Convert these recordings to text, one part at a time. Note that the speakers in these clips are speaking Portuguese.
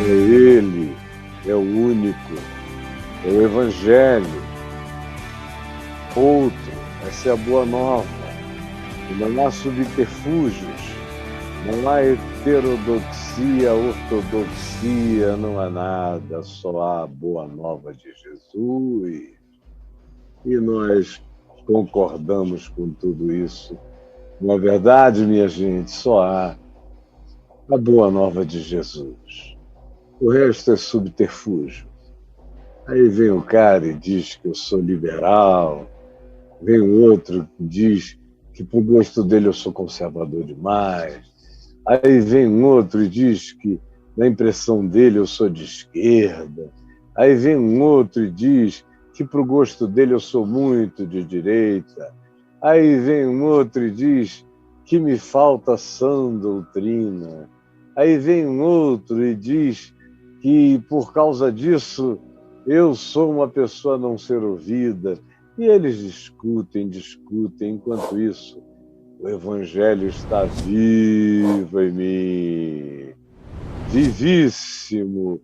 Ele é o único, é o Evangelho. Outro, essa é a boa nova. E não há subterfúgios, não há heterodoxia, ortodoxia, não há nada, só há a boa nova de Jesus. E nós concordamos com tudo isso. Na verdade, minha gente, só há a boa nova de Jesus. O resto é subterfúgio. Aí vem um cara e diz que eu sou liberal, vem o outro que diz que, por gosto dele, eu sou conservador demais. Aí vem um outro e diz que, na impressão dele, eu sou de esquerda. Aí vem um outro e diz que, para o gosto dele, eu sou muito de direita. Aí vem um outro e diz que me falta sã doutrina. Aí vem um outro e diz que, por causa disso, eu sou uma pessoa a não ser ouvida. E eles discutem, enquanto isso, o Evangelho está vivo em mim, vivíssimo.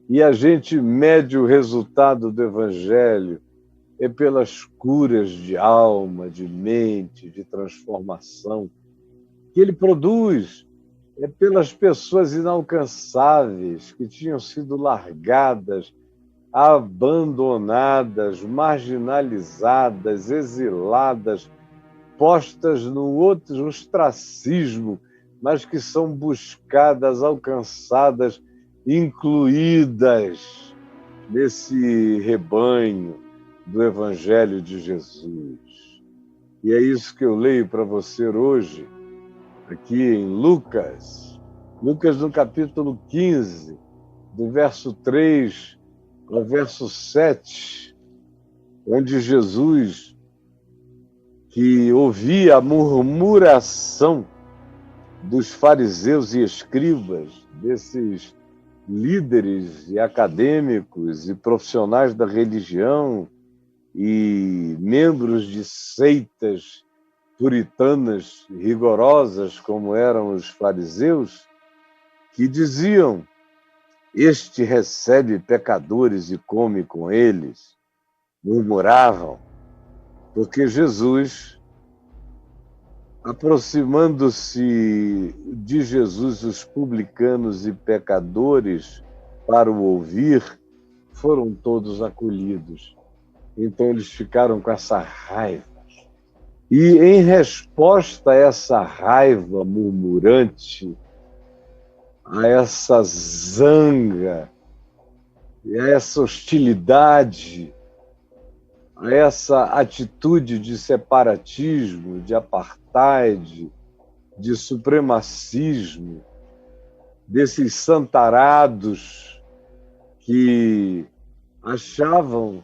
E a gente mede o resultado do Evangelho pelas curas de alma, de mente, de transformação que ele produz, pelas pessoas inalcançáveis que tinham sido largadas, abandonadas, marginalizadas, exiladas, postas no outro ostracismo, mas que são buscadas, alcançadas, incluídas nesse rebanho do Evangelho de Jesus. E é isso que eu leio para você hoje, aqui em Lucas. Lucas, no capítulo 15, do verso 3 ao verso 7, onde Jesus, que ouvia a murmuração dos fariseus e escribas, desses líderes e acadêmicos e profissionais da religião e membros de seitas puritanas rigorosas, como eram os fariseus, que diziam: este recebe pecadores e come com eles, murmuravam, porque Jesus, aproximando-se de Jesus, os publicanos e pecadores, para o ouvir, foram todos acolhidos. Então eles ficaram com essa raiva. E em resposta a essa raiva murmurante, a essa zanga, a essa hostilidade, a essa atitude de separatismo, de apartheid, de supremacismo, desses santarados que achavam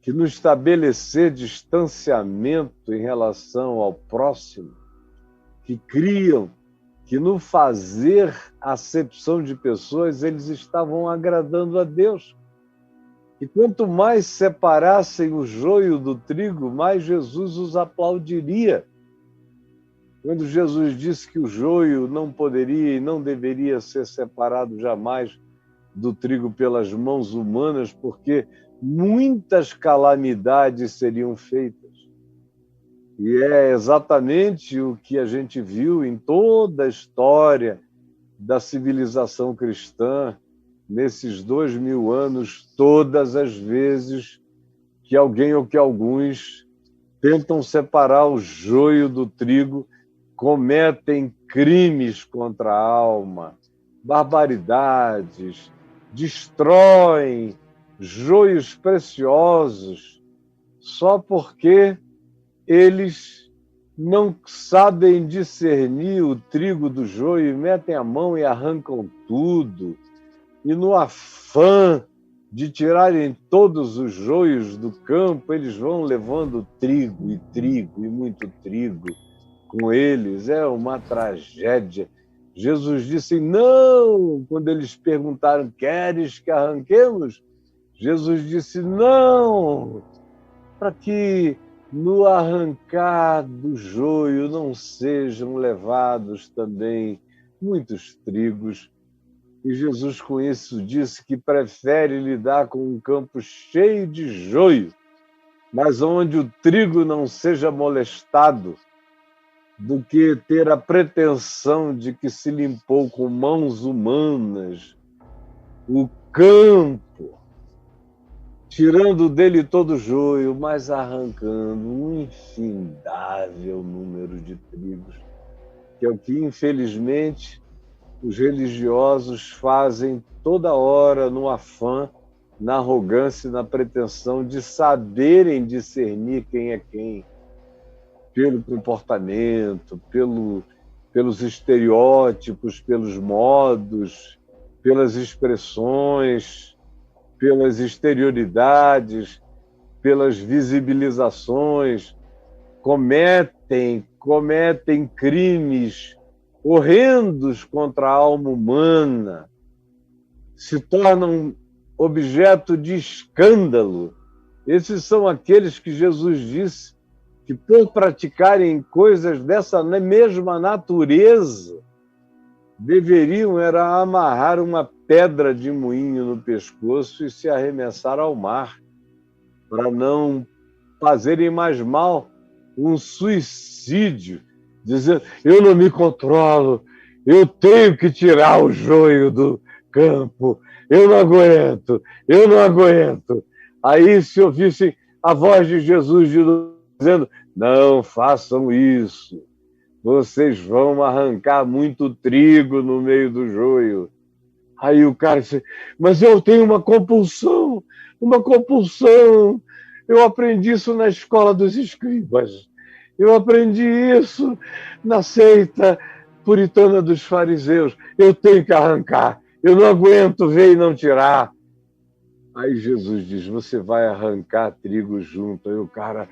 que no estabelecer distanciamento em relação ao próximo, que criam que no fazer acepção de pessoas eles estavam agradando a Deus. E quanto mais separassem o joio do trigo, mais Jesus os aplaudiria. Quando Jesus disse que o joio não poderia e não deveria ser separado jamais do trigo pelas mãos humanas, porque muitas calamidades seriam feitas. E é exatamente o que a gente viu em toda a história da civilização cristã, nesses 2000 anos, todas as vezes que alguém ou que alguns tentam separar o joio do trigo, cometem crimes contra a alma, barbaridades, destroem joios preciosos, só porque eles não sabem discernir o trigo do joio, e metem a mão e arrancam tudo. E no afã de tirarem todos os joios do campo, eles vão levando trigo e muito trigo com eles. É uma tragédia. Jesus disse não, quando eles perguntaram: queres que arranquemos? Jesus disse não, para que no arrancar do joio não sejam levados também muitos trigos. E Jesus, com isso, disse que prefere lidar com um campo cheio de joio, mas onde o trigo não seja molestado, do que ter a pretensão de que se limpou com mãos humanas o campo, tirando dele todo o joio, mas arrancando um infindável número de trigos, que é o que, infelizmente, os religiosos fazem toda hora no afã, na arrogância e na pretensão de saberem discernir quem é quem, pelo comportamento, pelos estereótipos, pelos modos, pelas expressões, pelas exterioridades, pelas visibilizações, cometem crimes horrendos contra a alma humana, se tornam objeto de escândalo. Esses são aqueles que Jesus disse que, por praticarem coisas dessa mesma natureza, deveriam era amarrar uma pedra de moinho no pescoço e se arremessar ao mar, para não fazerem mais mal, um suicídio, dizendo: eu não me controlo, eu tenho que tirar o joio do campo, eu não aguento, eu não aguento. Aí, se ouvissem a voz de Jesus dizendo: não façam isso, vocês vão arrancar muito trigo no meio do joio. Aí o cara disse: mas eu tenho uma compulsão, eu aprendi isso na escola dos escribas, eu aprendi isso na seita puritana dos fariseus, eu tenho que arrancar, eu não aguento ver e não tirar. Aí Jesus diz: você vai arrancar trigo junto. Aí o cara,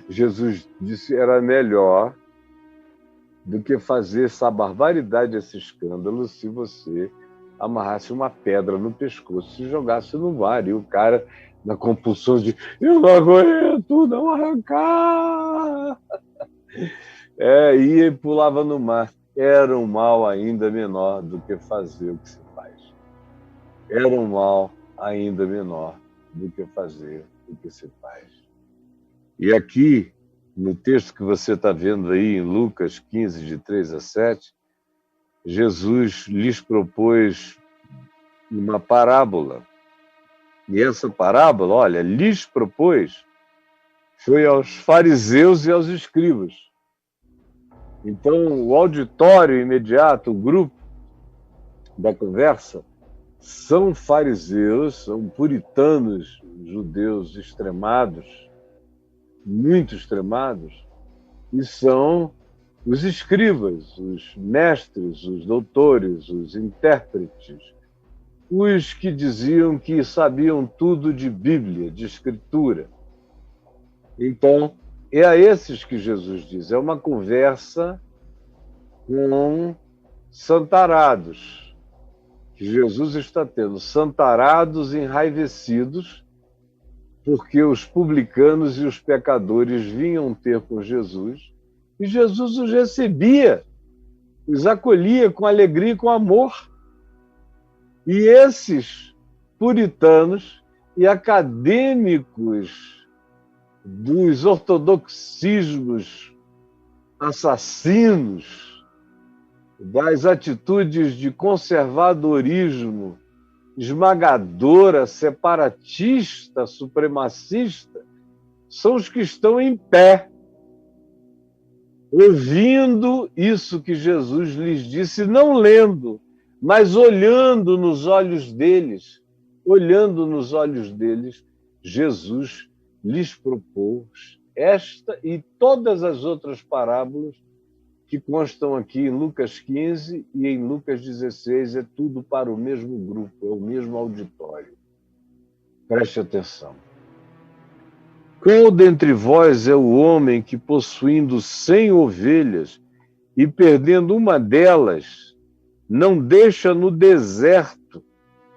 Jesus disse, era melhor do que fazer essa barbaridade, esse escândalo, se você amarrasse uma pedra no pescoço e jogasse no mar. E o cara, na compulsão de eu não aguento não arrancar, ia e pulava no mar. Era um mal ainda menor do que fazer o que se faz. Era um mal ainda menor do que fazer o que se faz. E aqui, no texto que você está vendo aí, em Lucas 15, de 3 a 7, Jesus lhes propôs uma parábola. E essa parábola, olha, lhes propôs, foi aos fariseus e aos escribas. Então, o auditório imediato, o grupo da conversa, são fariseus, são puritanos, judeus extremados, muito extremados, e são os escribas, os mestres, os doutores, os intérpretes, os que diziam que sabiam tudo de Bíblia, de Escritura. Então, é a esses que Jesus diz, é uma conversa com santarados, que Jesus está tendo, santarados enraivecidos, porque os publicanos e os pecadores vinham ter com Jesus, e Jesus os recebia, os acolhia com alegria e com amor. E esses puritanos e acadêmicos dos ortodoxismos assassinos, das atitudes de conservadorismo esmagadora, separatista, supremacista, são os que estão em pé, ouvindo isso que Jesus lhes disse, não lendo, mas olhando nos olhos deles, Jesus lhes propôs esta e todas as outras parábolas que constam aqui em Lucas 15 e em Lucas 16, é tudo para o mesmo grupo, é o mesmo auditório. Preste atenção. Qual dentre vós é o homem que, possuindo 100 ovelhas e perdendo uma delas, não deixa no deserto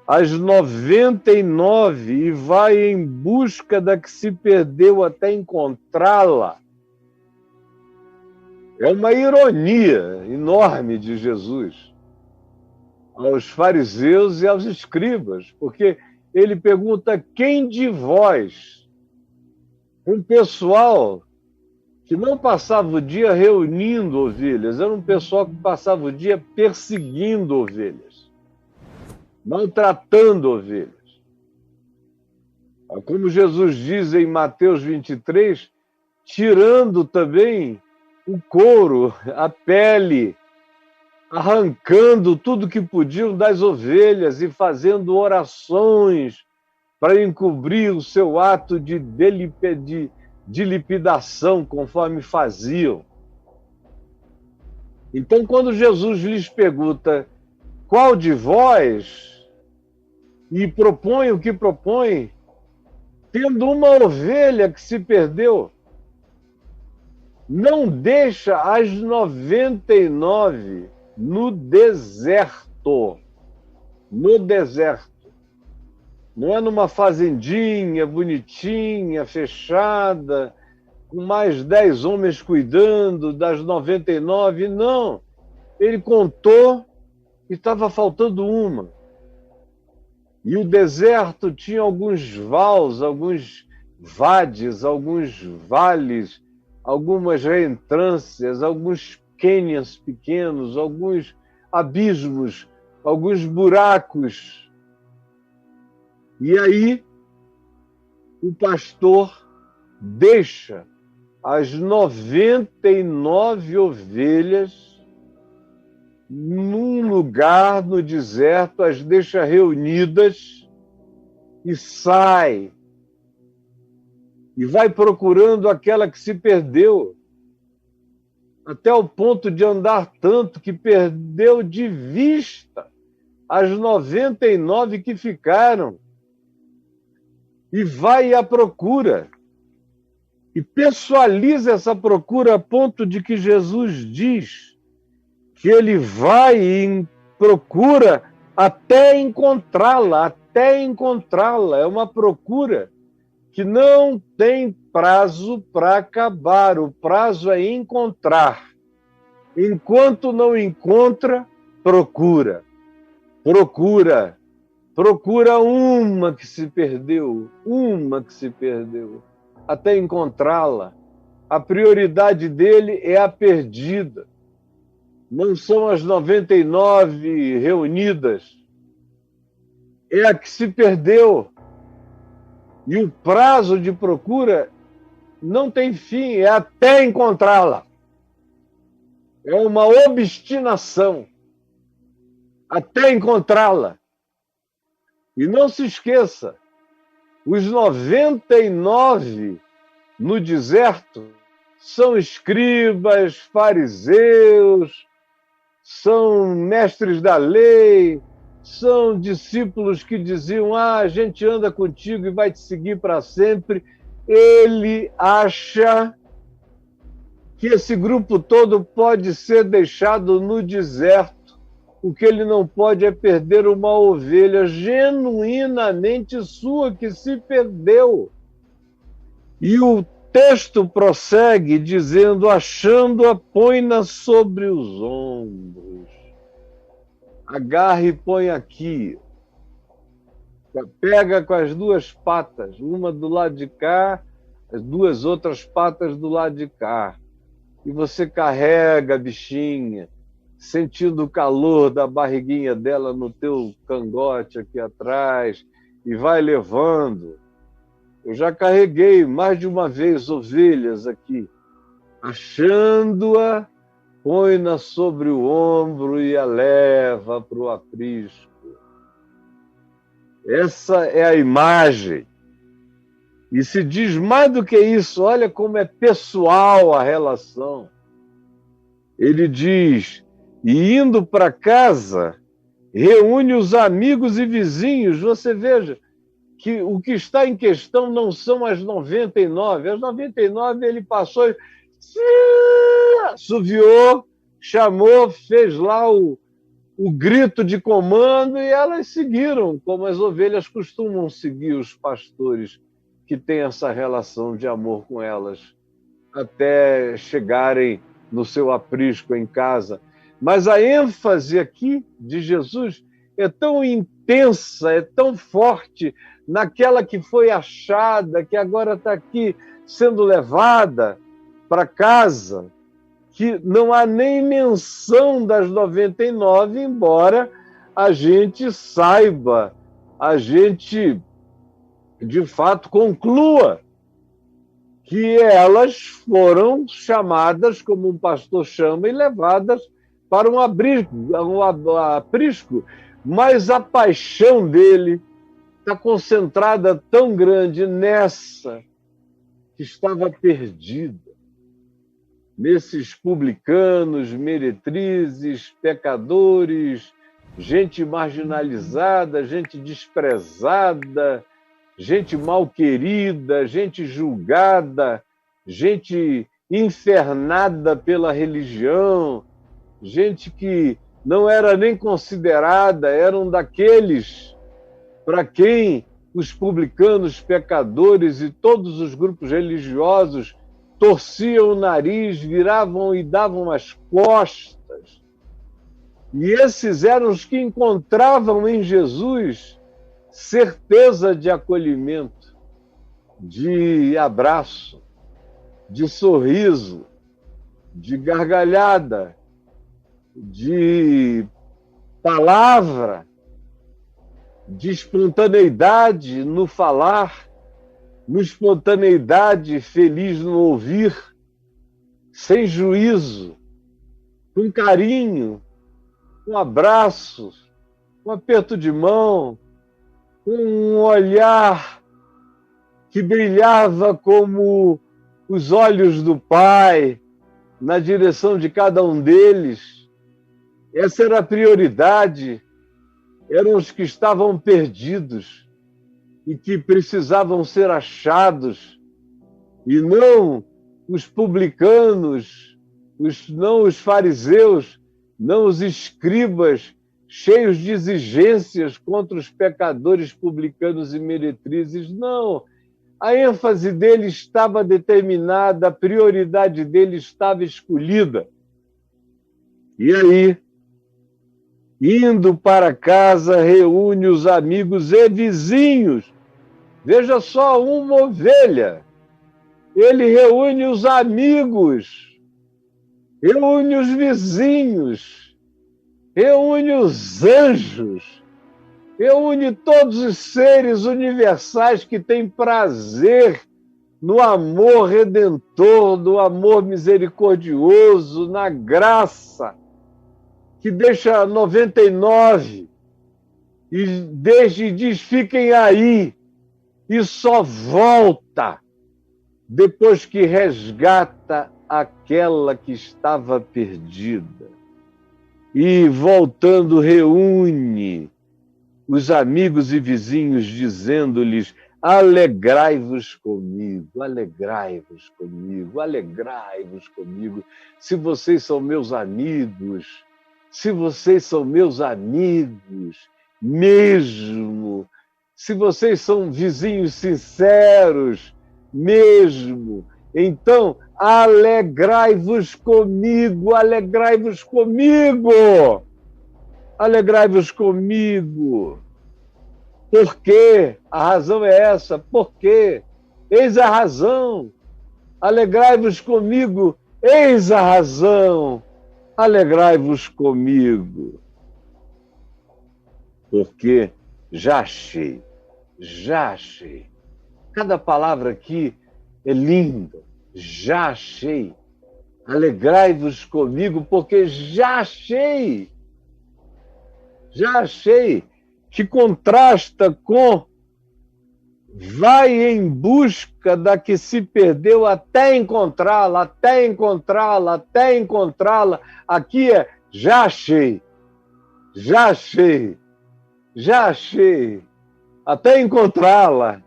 as 99 e vai em busca da que se perdeu até encontrá-la? É uma ironia enorme de Jesus aos fariseus e aos escribas, porque ele pergunta: quem de vós, um pessoal que não passava o dia reunindo ovelhas, era um pessoal que passava o dia perseguindo ovelhas, maltratando ovelhas. Como Jesus diz em Mateus 23, tirando também o couro, a pele, arrancando tudo que podiam das ovelhas e fazendo orações para encobrir o seu ato de lipidação, conforme faziam. Então, quando Jesus lhes pergunta qual de vós, e propõe o que propõe, tendo uma ovelha que se perdeu, não deixa as 99 no deserto. No deserto. Não é numa fazendinha bonitinha, fechada, com mais 10 homens cuidando das 99. Não. Ele contou e estava faltando uma. E o deserto tinha alguns vales, alguns vades, alguns vales, algumas reentrâncias, alguns cânions pequenos, alguns abismos, alguns buracos. E aí o pastor deixa as 99 ovelhas num lugar no deserto, as deixa reunidas e sai. E vai procurando aquela que se perdeu, até o ponto de andar tanto que perdeu de vista as 99 que ficaram. E vai à procura. E pessoaliza essa procura a ponto de que Jesus diz que ele vai e procura até encontrá-la, até encontrá-la. É uma procura que não tem prazo para acabar. O prazo é encontrar. Enquanto não encontra, procura. Procura. Procura uma que se perdeu, até encontrá-la. A prioridade dele é a perdida. Não são as 99 reunidas. É a que se perdeu. E o prazo de procura não tem fim, é até encontrá-la. É uma obstinação até encontrá-la. E não se esqueça, os 99 no deserto são escribas, fariseus, são mestres da lei, são discípulos que diziam: a gente anda contigo e vai te seguir para sempre. Ele acha que esse grupo todo pode ser deixado no deserto. O que ele não pode é perder uma ovelha genuinamente sua que se perdeu. E o texto prossegue dizendo: achando-a, põe-na sobre os ombros. Agarra e põe aqui. Pega com as duas patas, uma do lado de cá, as duas outras patas do lado de cá. E você carrega a bichinha, sentindo o calor da barriguinha dela no teu cangote aqui atrás, e vai levando. Eu já carreguei mais de uma vez ovelhas aqui. Achando-a, põe-na sobre o ombro e a leva para o aprisco. Essa é a imagem. E se diz mais do que isso, olha como é pessoal a relação. Ele diz: e indo para casa, reúne os amigos e vizinhos. Você veja que o que está em questão não são as 99. As 99 ele passou e assoviou, chamou, fez lá o grito de comando e elas seguiram, como as ovelhas costumam seguir os pastores que têm essa relação de amor com elas, até chegarem no seu aprisco em casa. Mas a ênfase aqui de Jesus é tão intensa, é tão forte naquela que foi achada, que agora está aqui sendo levada para casa, que não há nem menção das 99, embora a gente saiba, a gente de fato conclua que elas foram chamadas, como um pastor chama, e levadas para um aprisco, mas a paixão dele está concentrada tão grande nessa que estava perdida, nesses publicanos, meretrizes, pecadores, gente marginalizada, gente desprezada, gente mal querida, gente julgada, gente infernada pela religião, gente que não era nem considerada, eram daqueles para quem os publicanos, pecadores e todos os grupos religiosos torciam o nariz, viravam e davam as costas. E esses eram os que encontravam em Jesus certeza de acolhimento, de abraço, de sorriso, de gargalhada, de palavra, de espontaneidade no falar, no espontaneidade feliz no ouvir, sem juízo, com carinho, com abraços, com aperto de mão, com um olhar que brilhava como os olhos do Pai na direção de cada um deles. Essa era a prioridade, eram os que estavam perdidos e que precisavam ser achados, e não os publicanos, não os fariseus, não os escribas, cheios de exigências contra os pecadores, publicanos e meretrizes. Não, a ênfase dele estava determinada, a prioridade dele estava escolhida. E aí, indo para casa, reúne os amigos e vizinhos. Veja só, uma ovelha. Ele reúne os amigos, reúne os vizinhos, reúne os anjos, reúne todos os seres universais que têm prazer no amor redentor, no amor misericordioso, na graça, que deixa 99 e deixa e diz, fiquem aí, e só volta depois que resgata aquela que estava perdida. E, voltando, reúne os amigos e vizinhos, dizendo-lhes, alegrai-vos comigo, alegrai-vos comigo, alegrai-vos comigo. Se vocês são meus amigos, se vocês são meus amigos mesmo, se vocês são vizinhos sinceros mesmo, então alegrai-vos comigo, alegrai-vos comigo, alegrai-vos comigo. Por quê? A razão é essa. Por quê? Eis a razão. Alegrai-vos comigo, eis a razão. Alegrai-vos comigo. Porque já achei, já achei. Cada palavra aqui é linda. Já achei. Alegrai-vos comigo, porque já achei. Já achei. Que contrasta com vai em busca da que se perdeu até encontrá-la, até encontrá-la, até encontrá-la. Aqui é já achei, já achei, já achei, até encontrá-la.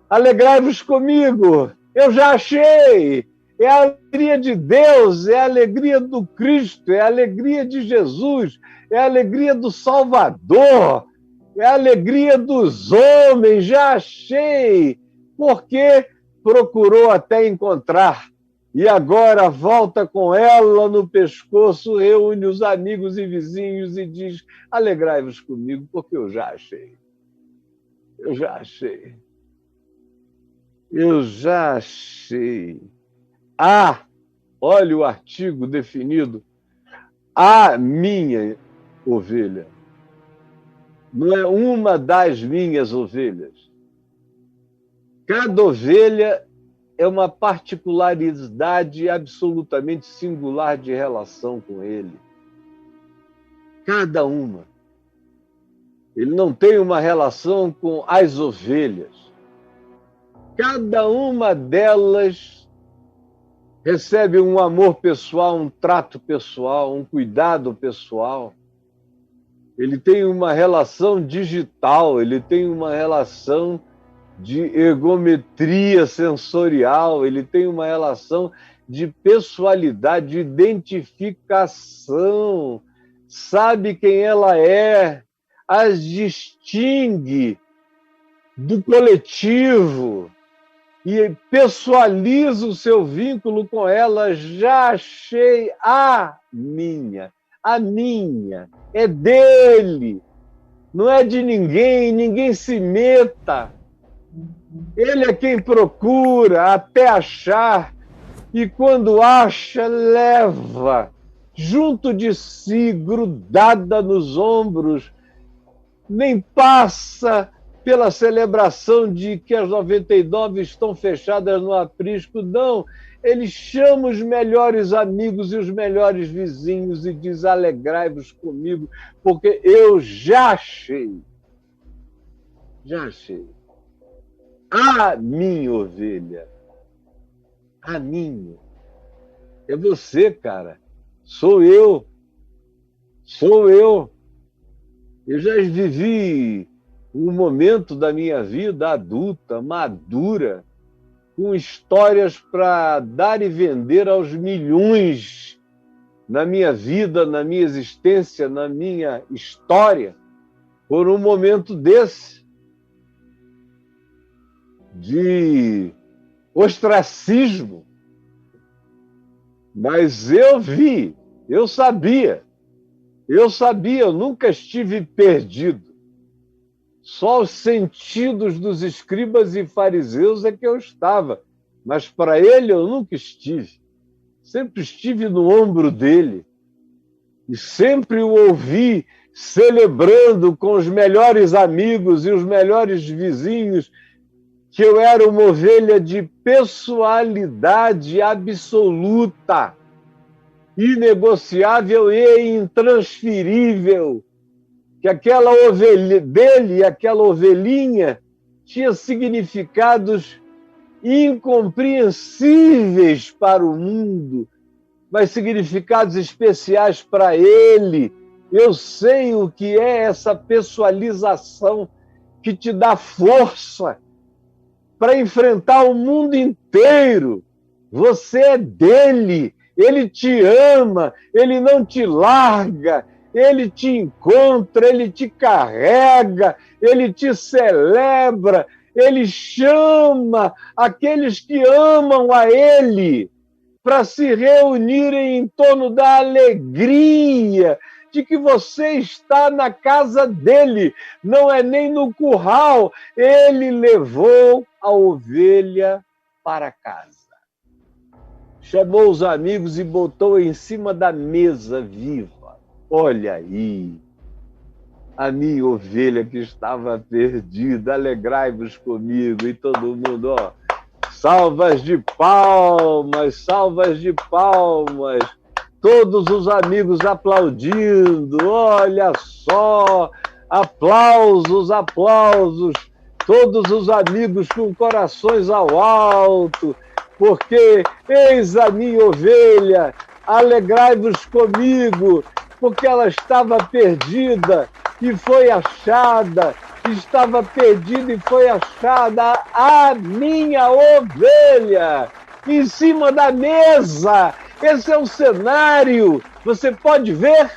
Alegrai-vos comigo, eu já achei. É a alegria de Deus, é a alegria do Cristo, é a alegria de Jesus, é a alegria do Salvador. É a alegria dos homens, já achei, porque procurou até encontrar. E agora volta com ela no pescoço, reúne os amigos e vizinhos e diz: alegrai-vos comigo, porque eu já achei. Eu já achei. Eu já achei. Ah, olha o artigo definido. A minha ovelha. Não é uma das minhas ovelhas. Cada ovelha é uma particularidade absolutamente singular de relação com ele. Cada uma. Ele não tem uma relação com as ovelhas. Cada uma delas recebe um amor pessoal, um trato pessoal, um cuidado pessoal. Ele tem uma relação digital, ele tem uma relação de ergometria sensorial, ele tem uma relação de pessoalidade, de identificação, sabe quem ela é, as distingue do coletivo e pessoaliza o seu vínculo com ela. Já achei a minha, é dele, não é de ninguém, ninguém se meta. Ele é quem procura até achar, e quando acha, leva junto de si, grudada nos ombros, nem passa pela celebração de que as 99 estão fechadas no aprisco, não. Ele chama os melhores amigos e os melhores vizinhos e diz: alegrai-vos comigo, porque eu já achei. Já achei. A minha ovelha. A minha. É você, cara. Sou eu. Sou eu. Eu já vivi um momento da minha vida adulta, madura, com histórias para dar e vender aos milhões na minha vida, na minha existência, na minha história, por um momento desse de ostracismo. Mas eu vi, eu sabia, eu nunca estive perdido. Só os sentidos dos escribas e fariseus é que eu estava, mas para ele eu nunca estive. Sempre estive no ombro dele e sempre o ouvi celebrando com os melhores amigos e os melhores vizinhos que eu era uma ovelha de pessoalidade absoluta, inegociável e intransferível, que aquela ovelha dele, aquela ovelhinha, tinha significados incompreensíveis para o mundo, mas significados especiais para ele. Eu sei o que é essa pessoalização que te dá força para enfrentar o mundo inteiro. Você é dele, ele te ama, ele não te larga, ele te encontra, ele te carrega, ele te celebra, ele chama aqueles que amam a ele para se reunirem em torno da alegria de que você está na casa dele, não é nem no curral. Ele levou a ovelha para casa. Chamou os amigos e botou em cima da mesa viva. Olha aí, a minha ovelha que estava perdida, alegrai-vos comigo. E todo mundo, ó, salvas de palmas, salvas de palmas. Todos os amigos aplaudindo, olha só, aplausos, aplausos. Todos os amigos com corações ao alto, porque eis a minha ovelha, alegrai-vos comigo, porque ela estava perdida e foi achada, estava perdida e foi achada, a minha ovelha, em cima da mesa. Esse é o cenário. Você pode ver?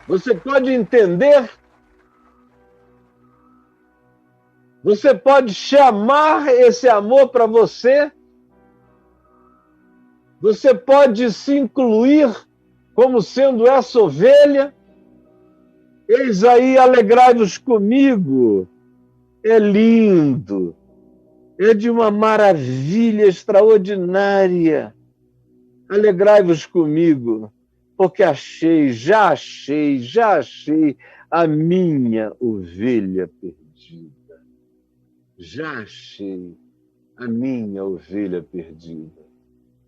Você pode entender? Você pode chamar esse amor para você? Você pode se incluir como sendo essa ovelha. Eis aí, alegrai-vos comigo. É lindo. É de uma maravilha extraordinária. Alegrai-vos comigo, porque já achei a minha ovelha perdida. Já achei a minha ovelha perdida.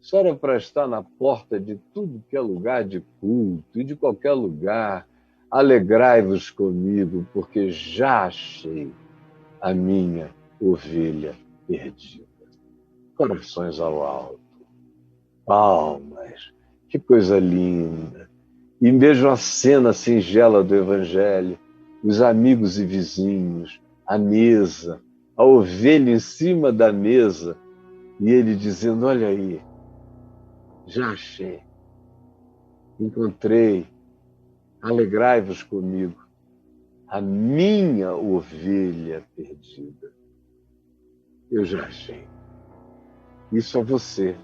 Só era para estar na porta de tudo que é lugar de culto e de qualquer lugar. Alegrai-vos comigo, porque já achei a minha ovelha perdida. Corações ao alto, palmas, que coisa linda. E mesmo a cena singela do Evangelho, os amigos e vizinhos, a mesa, a ovelha em cima da mesa, e ele dizendo, olha aí, já achei, encontrei, alegrai-vos comigo, a minha ovelha perdida. Eu já achei. Isso é você.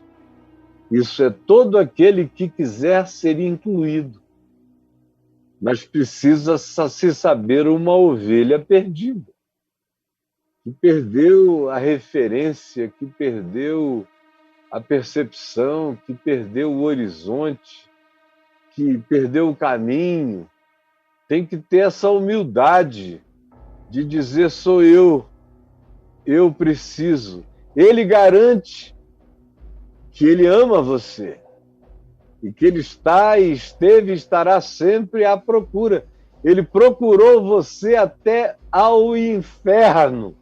Isso é todo aquele que quiser ser incluído. Mas precisa se saber uma ovelha perdida, que perdeu a referência, que perdeu a percepção, que perdeu o horizonte, que perdeu o caminho. Tem que ter essa humildade de dizer, sou eu preciso. Ele garante que ele ama você e que ele está e esteve e estará sempre à procura. Ele procurou você até ao inferno.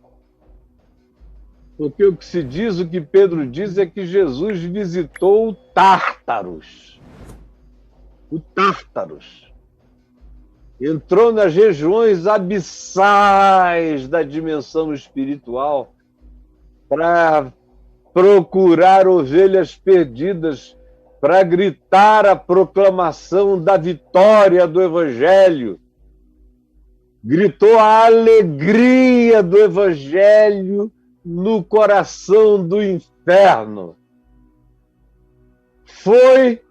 Porque o que se diz, o que Pedro diz é que Jesus visitou o Tártaros. O Tártaros. Entrou nas regiões abissais da dimensão espiritual para procurar ovelhas perdidas, para gritar a proclamação da vitória do Evangelho. Gritou a alegria do Evangelho no coração do inferno. Foi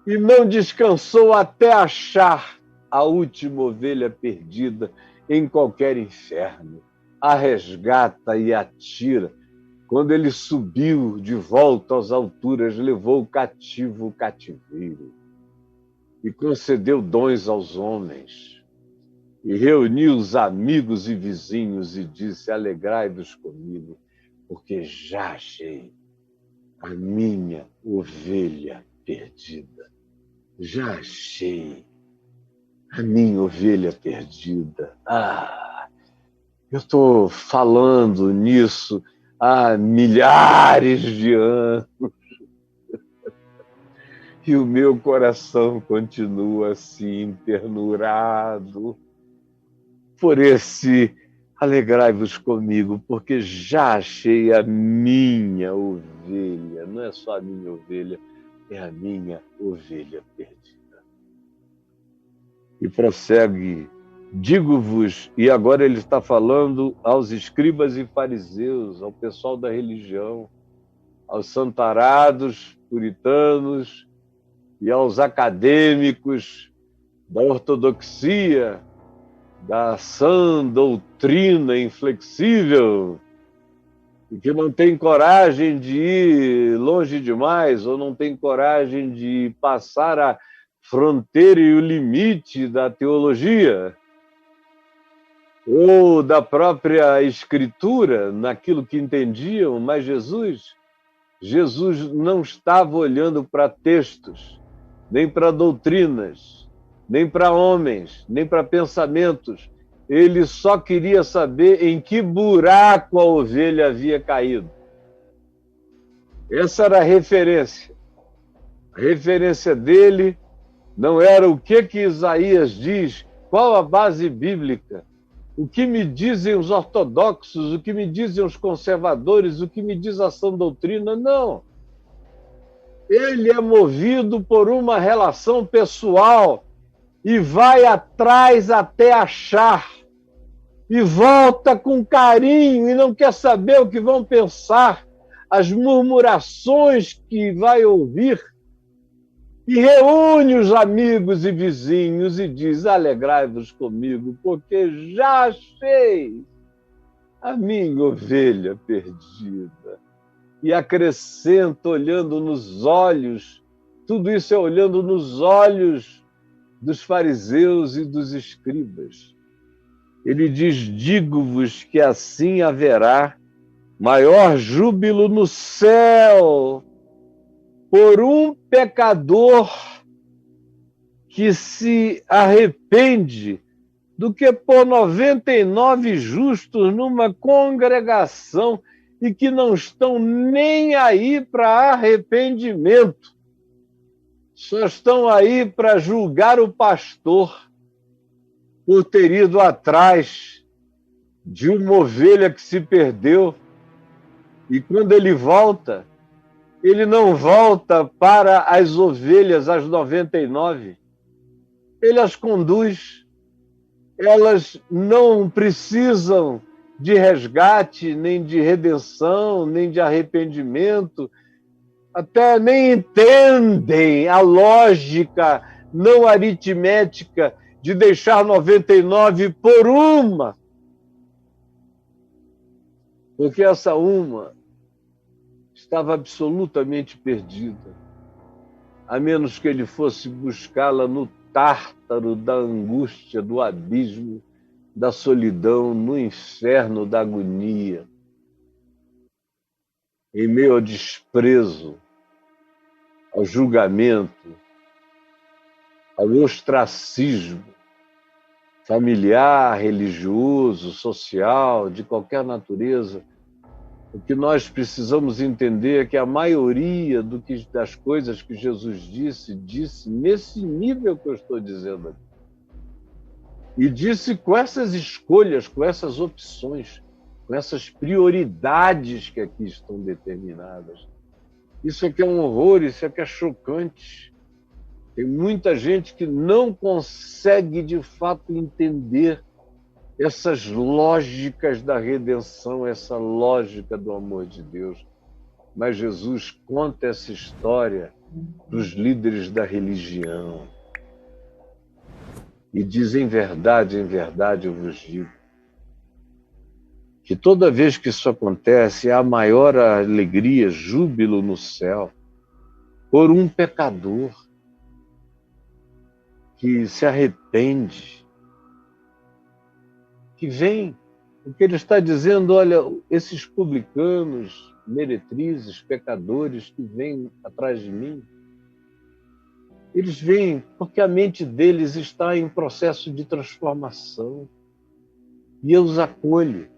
e não descansou até achar a última ovelha perdida em qualquer inferno. A resgata e a tira. Quando ele subiu de volta às alturas, levou o cativo o cativeiro e concedeu dons aos homens. E reuniu os amigos e vizinhos e disse, alegrai-vos comigo, porque já achei a minha ovelha perdida. Já achei a minha ovelha perdida. Eu estou falando nisso há milhares de anos. E o meu coração continua assim, ternurado por esse alegrai-vos comigo, porque já achei a minha ovelha. Não é só a minha ovelha, é a minha ovelha perdida. E prossegue, digo-vos, e agora ele está falando aos escribas e fariseus, ao pessoal da religião, aos santarados, puritanos e aos acadêmicos da ortodoxia, da sã doutrina inflexível, e que não tem coragem de ir longe demais, ou não tem coragem de passar a fronteira e o limite da teologia, ou da própria escritura, naquilo que entendiam, mas Jesus não estava olhando para textos, nem para doutrinas, nem para homens, nem para pensamentos. Ele só queria saber em que buraco a ovelha havia caído. Essa era a referência. A referência dele não era o que Isaías diz, qual a base bíblica, o que me dizem os ortodoxos, o que me dizem os conservadores, o que me diz a sã doutrina, não. Ele é movido por uma relação pessoal e vai atrás até achar. E volta com carinho e não quer saber o que vão pensar. as murmurações que vai ouvir, e reúne os amigos e vizinhos e diz: alegrai-vos comigo, porque já achei a minha ovelha perdida. E acrescenta, olhando nos olhos, tudo isso é olhando nos olhos dos fariseus e dos escribas. Ele diz: digo-vos que assim haverá maior júbilo no céu por um pecador que se arrepende do que por 99 justos numa congregação e que não estão nem aí para arrependimento. Só estão aí para julgar o pastor por ter ido atrás de uma ovelha que se perdeu. E quando ele volta, ele não volta para as ovelhas, as 99. Ele as conduz. Elas não precisam de resgate, nem de redenção, nem de arrependimento, até nem entendem a lógica não aritmética de deixar 99 por uma. Porque essa uma estava absolutamente perdida, a menos que ele fosse buscá-la no tártaro da angústia, do abismo, da solidão, no inferno da agonia, em meio ao desprezo, ao julgamento, ao ostracismo familiar, religioso, social, de qualquer natureza. O que nós precisamos entender é que a maioria das coisas que Jesus disse nesse nível que eu estou dizendo aqui. E disse com essas escolhas, com essas opções, com essas prioridades que aqui estão determinadas. Isso aqui é um horror, isso aqui é chocante. Tem muita gente que não consegue, de fato, entender essas lógicas da redenção, essa lógica do amor de Deus. Mas Jesus conta essa história dos líderes da religião. E diz: em verdade eu vos digo, que toda vez que isso acontece, há maior alegria, júbilo no céu, por um pecador que se arrepende, que vem. O que ele está dizendo: olha, esses publicanos, meretrizes, pecadores que vêm atrás de mim, eles vêm porque a mente deles está em processo de transformação. E eu os acolho.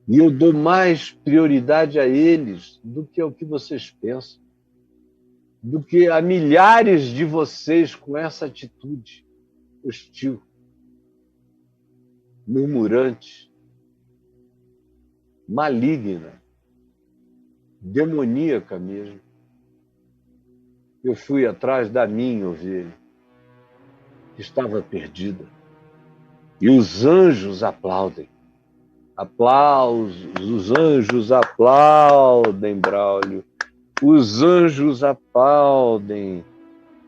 E eu dou mais prioridade a eles do que ao que vocês pensam, do que a milhares de vocês com essa atitude hostil, murmurante, maligna, demoníaca mesmo. Eu fui atrás da minha ovelha, que estava perdida. E os anjos aplaudem. Aplausos, os anjos aplaudem, Braulio. Os anjos aplaudem,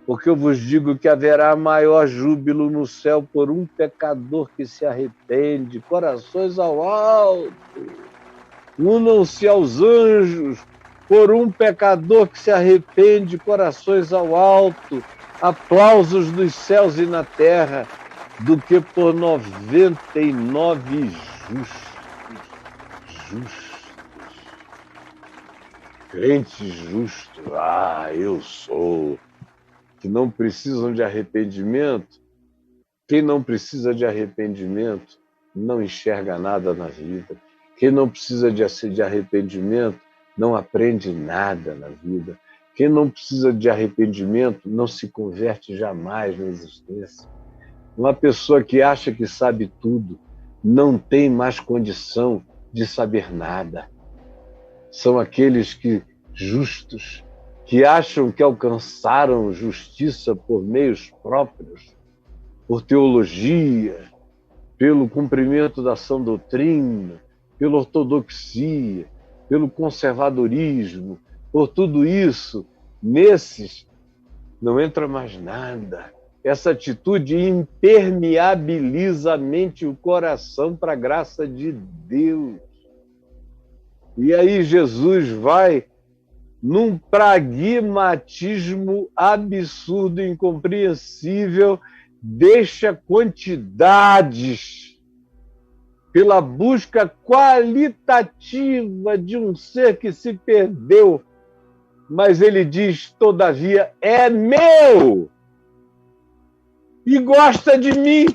porque eu vos digo que haverá maior júbilo no céu por um pecador que se arrepende. Corações ao alto, unam-se aos anjos por um pecador que se arrepende. Corações ao alto, aplausos dos céus e na terra, do que por 99 justos. Crentes justos, eu sou, que não precisam de arrependimento. Quem não precisa de arrependimento não enxerga nada na vida. Quem não precisa de arrependimento não aprende nada na vida. Quem não precisa de arrependimento não se converte jamais na existência. Uma pessoa que acha que sabe tudo não tem mais condição de saber nada. São aqueles justos, que acham que alcançaram justiça por meios próprios, por teologia, pelo cumprimento da sã doutrina, pela ortodoxia, pelo conservadorismo, por tudo isso, nesses não entra mais nada. Essa atitude impermeabiliza a mente e o coração para a graça de Deus. E aí Jesus vai num pragmatismo absurdo, incompreensível, deixa quantidades pela busca qualitativa de um ser que se perdeu. Mas ele diz, todavia, é meu e gosta de mim.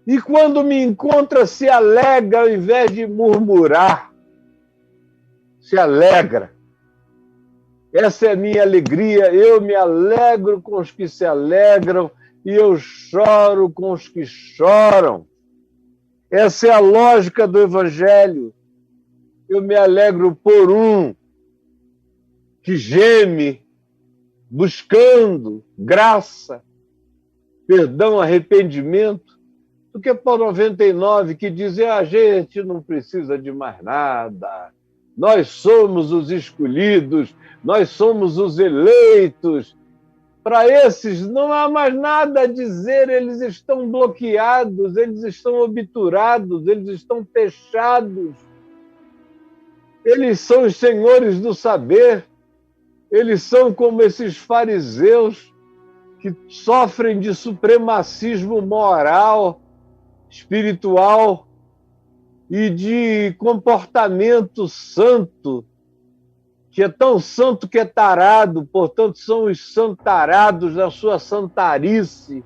E quando me encontra, se alegra ao invés de murmurar. Se alegra. Essa é a minha alegria. Eu me alegro com os que se alegram e eu choro com os que choram. Essa é a lógica do Evangelho. Eu me alegro por um que geme, buscando graça, perdão, arrependimento, do que por 99 que dizem a gente não precisa de mais nada. Nós somos os escolhidos, nós somos os eleitos. Para esses não há mais nada a dizer, eles estão bloqueados, eles estão obturados, eles estão fechados. Eles são os senhores do saber, eles são como esses fariseus que sofrem de supremacismo moral, espiritual e de comportamento santo, que é tão santo que é tarado, portanto são os santarados na sua santarice,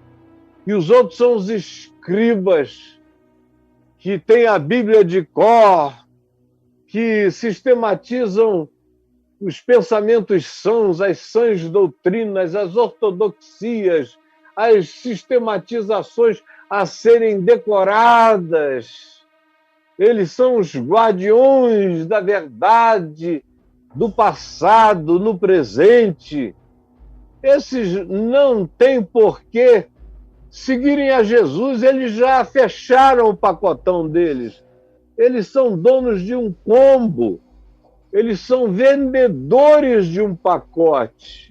e os outros são os escribas, que têm a Bíblia de cor, que sistematizam os pensamentos sãos, as sãs doutrinas, as ortodoxias, as sistematizações a serem decoradas. Eles são os guardiões da verdade, do passado, no presente. Esses não têm por que seguirem a Jesus, eles já fecharam o pacotão deles. Eles são donos de um combo, eles são vendedores de um pacote.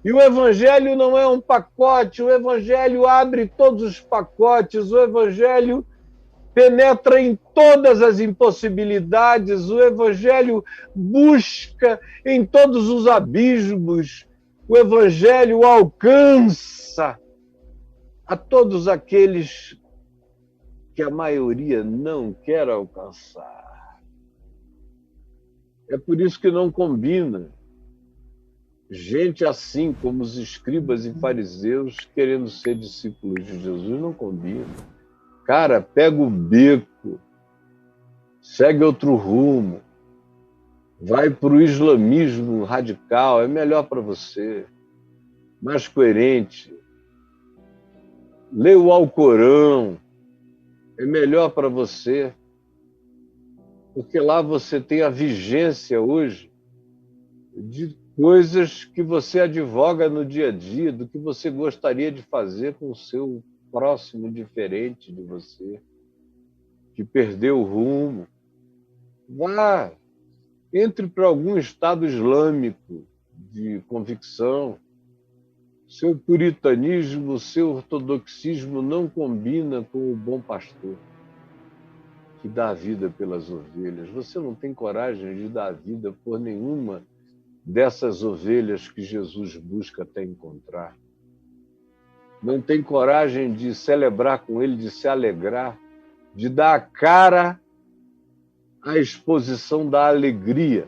E o Evangelho não é um pacote, o Evangelho abre todos os pacotes, o Evangelho penetra em todas as impossibilidades, o Evangelho busca em todos os abismos, o Evangelho alcança a todos aqueles que a maioria não quer alcançar. É por isso que não combina gente assim como os escribas e fariseus querendo ser discípulos de Jesus, não combina. Cara, pega o beco, segue outro rumo, vai para o islamismo radical, é melhor para você, mais coerente. Lê o Alcorão, é melhor para você, porque lá você tem a vigência hoje de coisas que você advoga no dia a dia, do que você gostaria de fazer com o seu próximo diferente de você, que perdeu o rumo. Vá, entre para algum estado islâmico de convicção. Seu puritanismo, seu ortodoxismo não combina com o bom pastor que dá a vida pelas ovelhas. Você não tem coragem de dar a vida por nenhuma dessas ovelhas que Jesus busca até encontrar. Não tem coragem de celebrar com ele, de se alegrar, de dar a cara à exposição da alegria.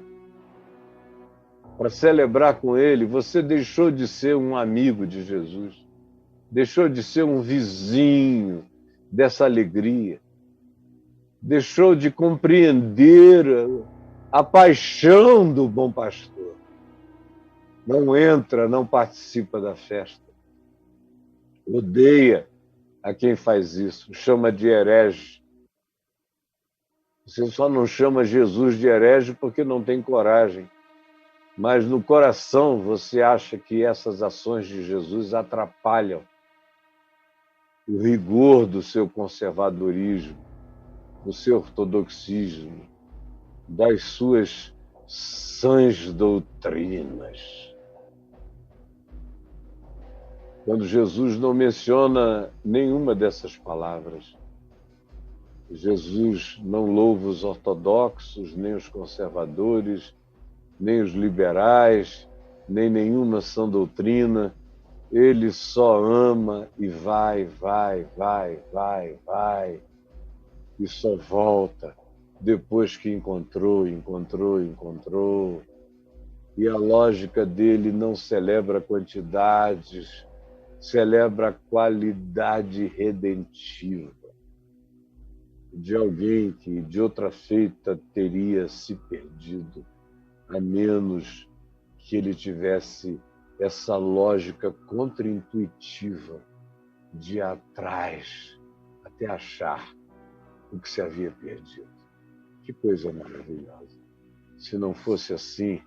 Para celebrar com ele, você deixou de ser um amigo de Jesus, deixou de ser um vizinho dessa alegria, deixou de compreender a paixão do bom pastor. Não entra, não participa da festa. Odeia a quem faz isso, chama de herege. Você só não chama Jesus de herege porque não tem coragem. Mas no coração você acha que essas ações de Jesus atrapalham o rigor do seu conservadorismo, do seu ortodoxismo. das suas sãs doutrinas. Quando Jesus não menciona nenhuma dessas palavras, Jesus não louva os ortodoxos, nem os conservadores, nem os liberais, nem nenhuma sã doutrina. Ele só ama e vai, e só volta depois que encontrou. E a lógica dele não celebra quantidades, celebra a qualidade redentiva de alguém que de outra feita teria se perdido, a menos que ele tivesse essa lógica contraintuitiva de ir atrás até achar o que se havia perdido. Que coisa maravilhosa! Se não fosse assim,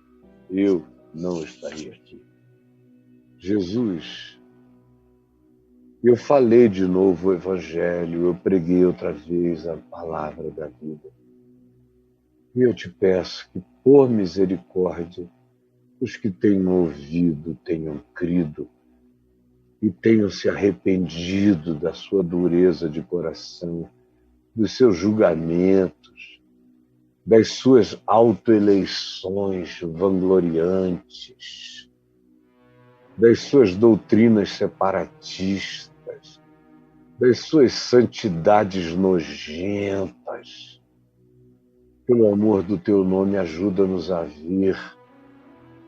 eu não estaria aqui. Jesus, eu falei de novo o Evangelho, eu preguei outra vez a palavra da vida. E eu te peço que, por misericórdia, os que tenham ouvido, tenham crido e tenham se arrependido da sua dureza de coração, dos seus julgamentos, das suas autoeleições vangloriantes, das suas doutrinas separatistas, das suas santidades nojentas. Pelo amor do teu nome, ajuda-nos a ver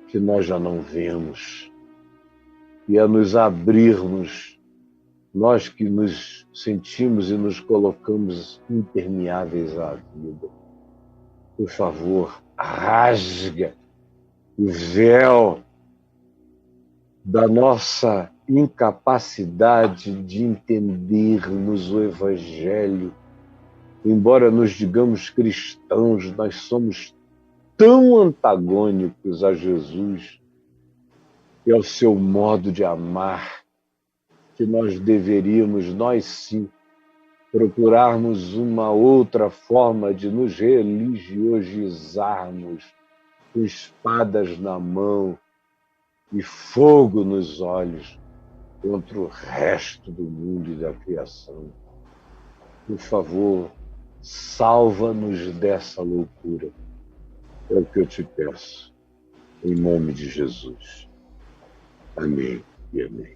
que nós já não vemos e a nos abrirmos, nós que nos sentimos e nos colocamos impermeáveis à vida. Por favor, rasga o véu da nossa incapacidade de entendermos o Evangelho. Embora nos digamos cristãos, nós somos tão antagônicos a Jesus e ao seu modo de amar, que nós deveríamos, nós sim, procurarmos uma outra forma de nos religiosizarmos, com espadas na mão e fogo nos olhos contra o resto do mundo e da criação. Por favor, salva-nos dessa loucura. É o que eu te peço, em nome de Jesus. Amém e amém.